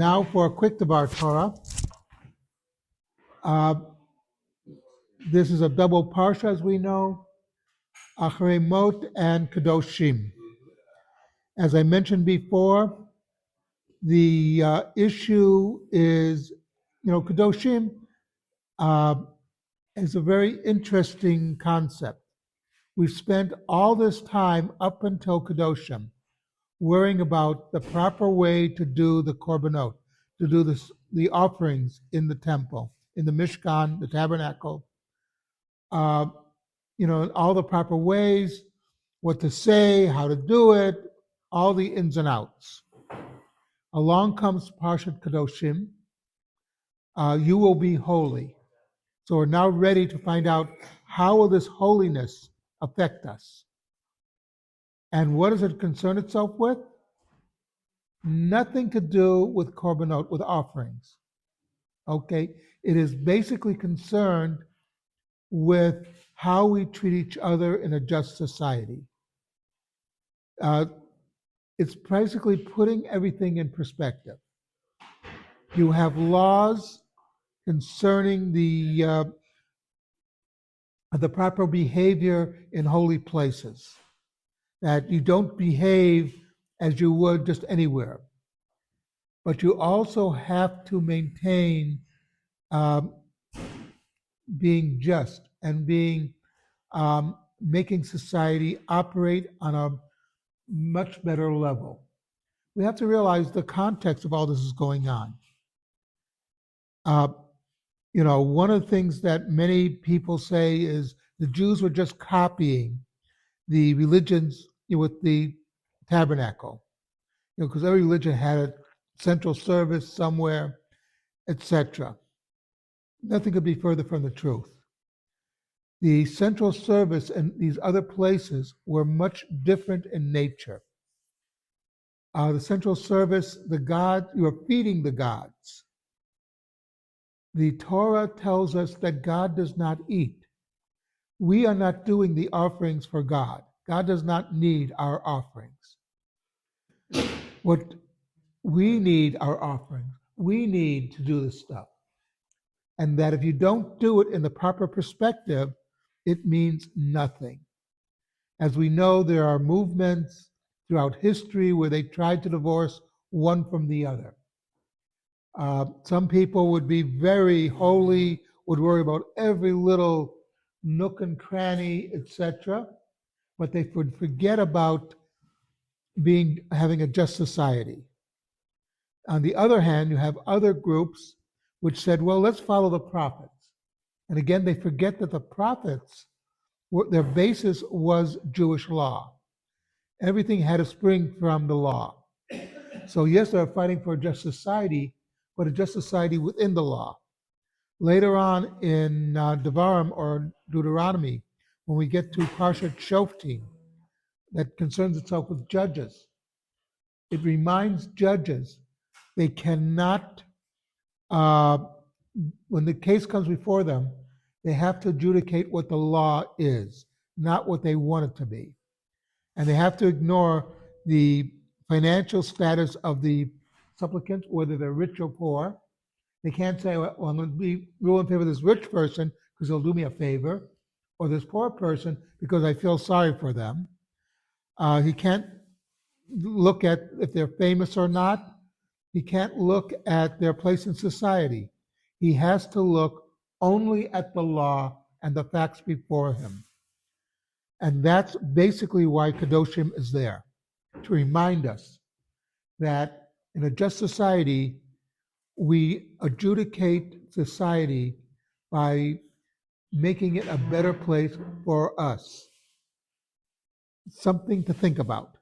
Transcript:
Now for a quick Bar Torah. This is a double parsha, as we know, Acharei Mot and Kedoshim. As I mentioned before, the issue is, Kedoshim is a very interesting concept. We've spent all this time up until Kedoshim worrying about the proper way to do the korbanot, to do the offerings in the temple, in the Mishkan, the Tabernacle, in all the proper ways, what to say, how to do it, all the ins and outs. Along comes Parshat Kedoshim. You will be holy. So we're now ready to find out how will this holiness affect us. And what does it concern itself with? Nothing to do with korbanot, with offerings. Okay? It is basically concerned with how we treat each other in a just society. It's basically putting everything in perspective. You have laws concerning the proper behavior in holy places, that you don't behave as you would just anywhere. But you also have to maintain being just and being making society operate on a much better level. We have to realize the context of all this is going on. One of the things that many people say is the Jews were just copying the religions with the Tabernacle, because every religion had a central service somewhere, etc. Nothing could be further from the truth. The central service and these other places were much different in nature. The central service, you are feeding the gods. The Torah tells us that God does not eat. We are not doing the offerings for God. God does not need our offerings. What we need our offerings. We need to do this stuff. And that if you don't do it in the proper perspective, it means nothing. As we know, there are movements throughout history where they tried to divorce one from the other. Some people would be very holy, would worry about every little nook and cranny, etc., but they would forget about having a just society. On the other hand, you have other groups which said, well, let's follow the prophets. And again, they forget that the prophets, their basis was Jewish law. Everything had to spring from the law. So yes, they're fighting for a just society, but a just society within the law. Later on in Devarim or Deuteronomy, when we get to Parshat Shoftim, that concerns itself with judges, it reminds judges they cannot, when the case comes before them, they have to adjudicate what the law is, not what they want it to be. And they have to ignore the financial status of the supplicants, whether they're rich or poor. They can't say, well, I'm going to rule in favor of this rich person because he'll do me a favor, or this poor person because I feel sorry for them. He can't look at if they're famous or not. He can't look at their place in society. He has to look only at the law and the facts before him. And that's basically why Kedoshim is there, to remind us that in a just society, we adjudicate society by making it a better place for us. Something to think about.